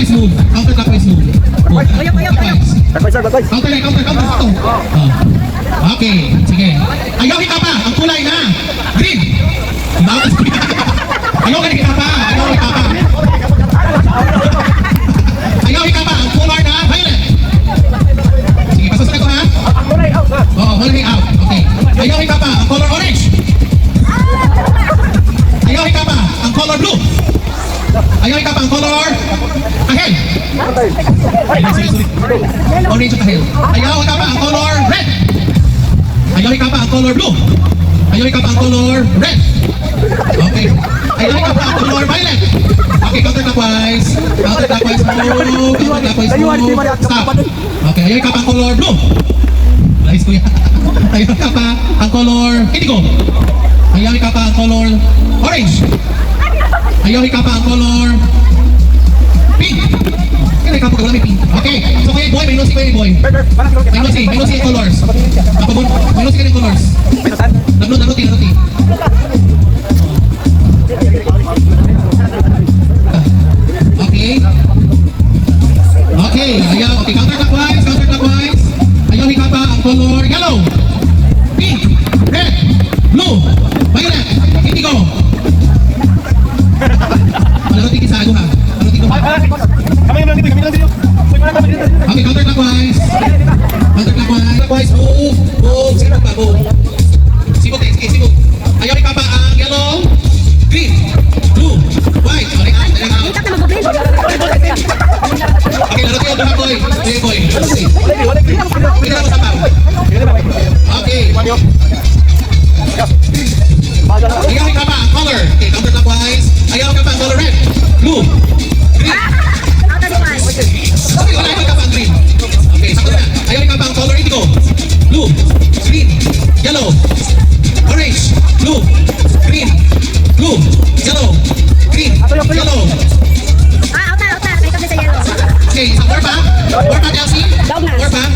Counterclockwise move. Counterclockwise move. Clockwise. Bakoy. Counter. Okay, sige. Ayaw ka pa. Ang kulay na. Green. Ayaw ka pa. Ayaw ka pa. Ang kulay na violet. Sige, pasusunod ko ha. Oo, kulay out. Okay. Ayaw ka pa. Ang color orange. Ayaw ka pa. Ang color blue. Ayaw ka pa. Ang color kahel. Orange at kahel. Ayaw ka pa. Ang color red. Ayaw ka pa. Ang color blue. Ayaw ka pa. Ang color red. Okay. Ayaw ka pa. Ang color violet. Okay, counterclockwise. Counterclockwise move. Counterclockwise move. Stop. Okay, ayaw ka pa. Ang color blue. Nice ko yan. Ayaw ka pa. Ang color indigo. Ayaw ka pa. Ang color orange. Ayaw ka pa. Ang color pink. Kaya ka po wala may pink. Okay. So kaya boy, may nosi boy. May nosi colors. May nosi ka ng colors. Nanuti. Okay. Okay, ayaw. Okay, counterclockwise. Ayaw ka pa ang color yellow, pink, red, blue, violet, indigo. Nanuti kisago ha. Okay, counterclockwise. Counterclockwise, move. Sino pa, move. Sibog. Ayaw ka pa ang yellow, green, blue, white. Okay, out. Okay, laro tayo, boy. Pwede lang sa pang. Okay. Ayaw ka pa ang color. Okay, counterclockwise. Ayaw ka pa ang color red, blue, green. Okay, wala ka pa ang green. Okay, sakto na. Ayaw ka pa ang color indigo, blue, green, yellow, orange, blue, green, blue, yellow, green, yellow. Okay, isang more pa, Chelsea? More pa?